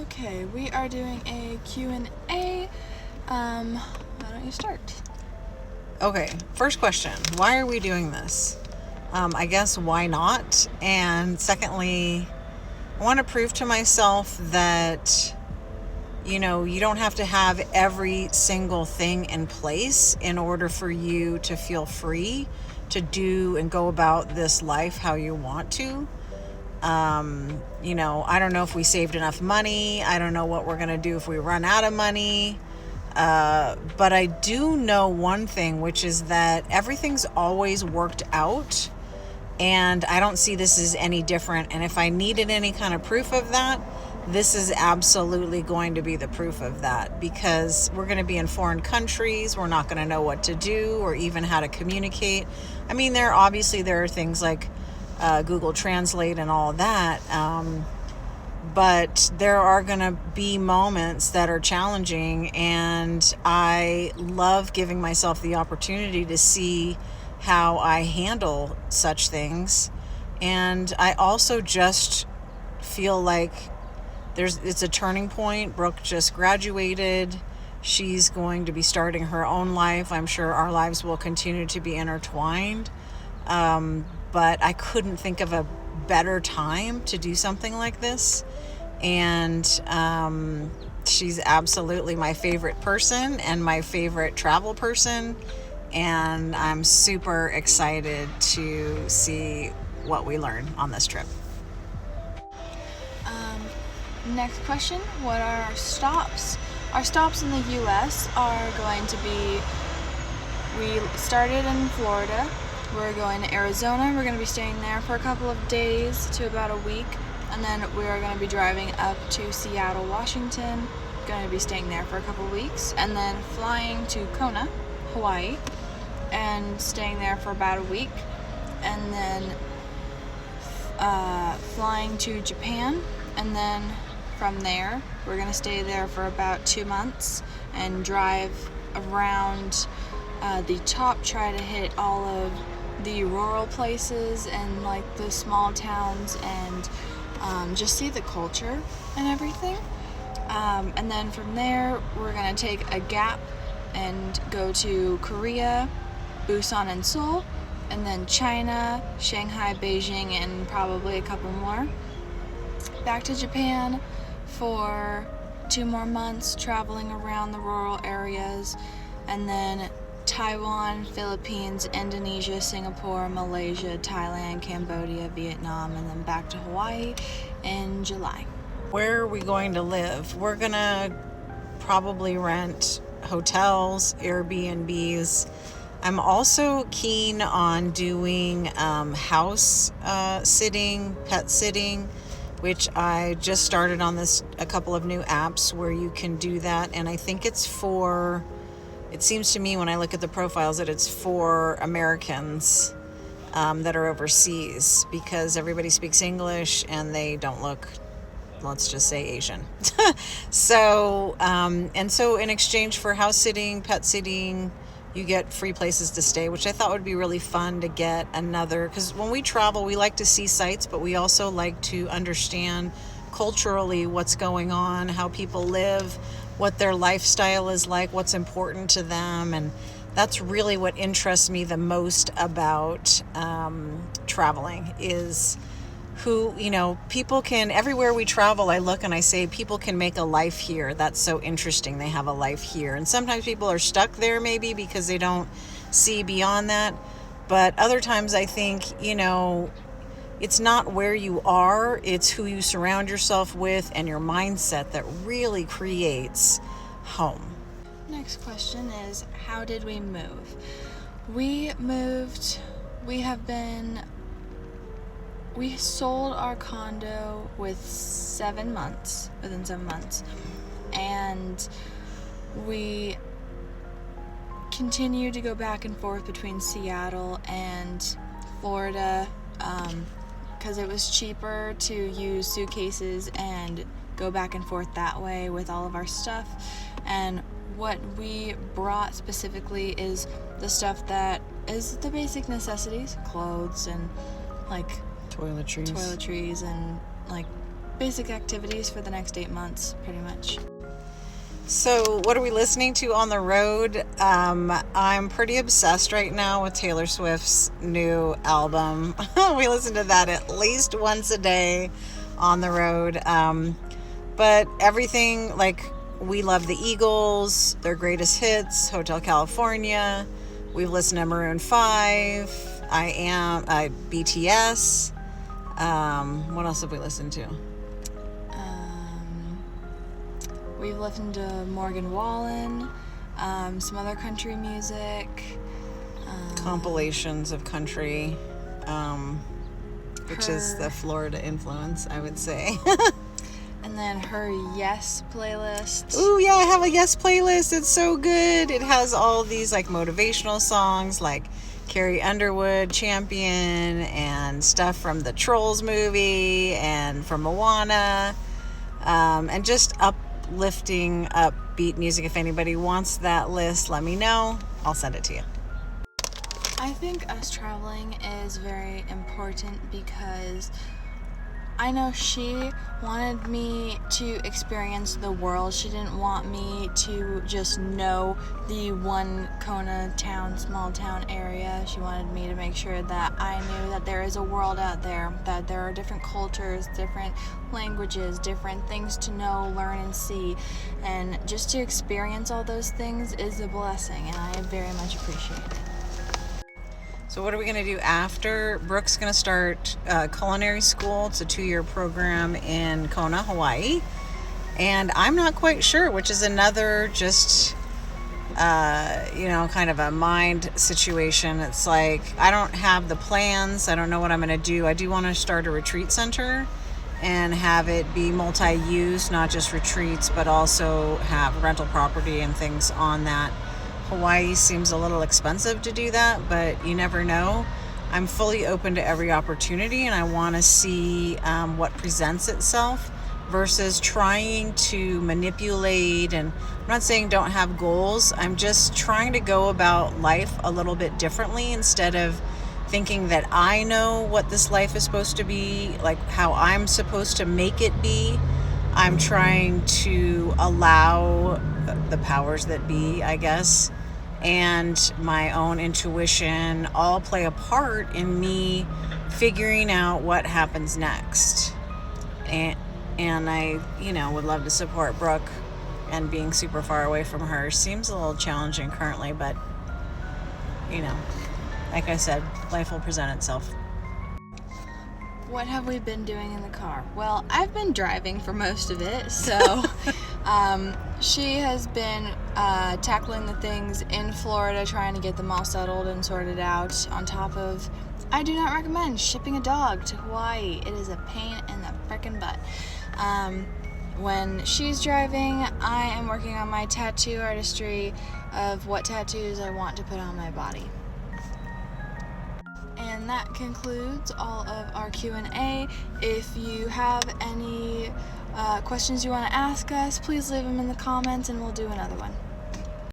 Okay, we are doing a Q&A. Why don't you start? Okay, first question. Why are we doing this? I guess why not? And secondly, I want to prove to myself that, you don't have to have every single thing in place in order for you to feel free to do and go about this life how you want to. I don't know if we saved enough money. I don't know what we're going to do if we run out of money. But I do know one thing, which is that everything's always worked out. And I don't see this as any different. And if I needed any kind of proof of that, this is absolutely going to be the proof of that, because we're going to be in foreign countries. We're not going to know what to do or even how to communicate. I mean, there are things like Google Translate and all of that. But there are going to be moments that are challenging, and I love giving myself the opportunity to see how I handle such things. And I also just feel like it's a turning point. Brooke just graduated. She's going to be starting her own life. I'm sure our lives will continue to be intertwined. But I couldn't think of a better time to do something like this. And she's absolutely my favorite person and my favorite travel person. And I'm super excited to see what we learn on this trip. Next question, what are our stops? Our stops in the U.S. are going to be, we started in Florida. We're going to Arizona. We're going to be staying there for a couple of days to about a week. And then we are going to be driving up to Seattle, Washington. Going to be staying there for a couple of weeks. And then flying to Kona, Hawaii. And staying there for about a week. And then flying to Japan. And then from there, we're going to stay there for about 2 months. And drive around the top, try to hit all of the rural places and like the small towns, and just see the culture and everything. And then from there, we're going to take a gap and go to Korea, Busan and Seoul, and then China, Shanghai, Beijing, and probably a couple more. Back to Japan for 2 more months, traveling around the rural areas, and then Taiwan, Philippines, Indonesia, Singapore, Malaysia, Thailand, Cambodia, Vietnam, and then back to Hawaii in July. Where are we going to live? We're going to probably rent hotels, Airbnbs. I'm also keen on doing house sitting, pet sitting, which I just started on a couple of new apps where you can do that. And I think it seems to me when I look at the profiles that it's for Americans that are overseas, because everybody speaks English and they don't look, let's just say, Asian. So in exchange for house sitting, pet sitting, you get free places to stay, which I thought would be really fun to get another, because when we travel, we like to see sights, but we also like to understand culturally what's going on, how people live, what their lifestyle is like, what's important to them. And that's really what interests me the most about traveling, is who, people can, everywhere we travel, I look and I say, people can make a life here. That's so interesting. They have a life here. And sometimes people are stuck there maybe because they don't see beyond that. But other times I think, it's not where you are, it's who you surround yourself with and your mindset that really creates home. Next question is, how did we move? We sold our condo within 7 months, and we continued to go back and forth between Seattle and Florida, because it was cheaper to use suitcases and go back and forth that way with all of our stuff. And what we brought specifically is the stuff that is the basic necessities, clothes and like Toiletries and like basic activities for the next 8 months, pretty much. So, what are we listening to on the road? I'm pretty obsessed right now with Taylor Swift's new album. We listen to that at least once a day on the road. But everything, like, we love the Eagles, their greatest hits, Hotel California. We've listened to Maroon 5. BTS. What else have we listened to? We've listened to Morgan Wallen, some other country music. Compilations of country, which is the Florida influence, I would say. And then her Yes playlist. Ooh, yeah, I have a Yes playlist. It's so good. It has all these like motivational songs like Carrie Underwood, Champion, and stuff from the Trolls movie and from Moana, and just uplifting, upbeat music. If anybody wants that list, let me know. I'll send it to you. I think us traveling is very important because I know she wanted me to experience the world. She didn't want me to just know the one Kona town, small town area. She wanted me to make sure that I knew that there is a world out there, that there are different cultures, different languages, different things to know, learn, and see. And just to experience all those things is a blessing, and I very much appreciate it. So what are we going to do after? Brooke's going to start culinary school. It's a 2-year program in Kona, Hawaii. And I'm not quite sure, which is another just, kind of a mind situation. It's like, I don't have the plans. I don't know what I'm going to do. I do want to start a retreat center and have it be multi-use, not just retreats, but also have rental property and things on that. Hawaii seems a little expensive to do that, but you never know. I'm fully open to every opportunity, and I want to see what presents itself versus trying to manipulate. And I'm not saying don't have goals. I'm just trying to go about life a little bit differently instead of thinking that I know what this life is supposed to be, like how I'm supposed to make it be. I'm trying to allow the powers that be, I guess, and my own intuition all play a part in me figuring out what happens next. And I, would love to support Brooke, and being super far away from her seems a little challenging currently, but, like I said, life will present itself. What have we been doing in the car? Well, I've been driving for most of it, so she has been tackling the things in Florida, trying to get them all settled and sorted out, on top of, I do not recommend shipping a dog to Hawaii. It is a pain in the frickin' butt. When she's driving, I am working on my tattoo artistry of what tattoos I want to put on my body. And that concludes all of our Q&A. If you have any questions you want to ask us, please leave them in the comments and we'll do another one.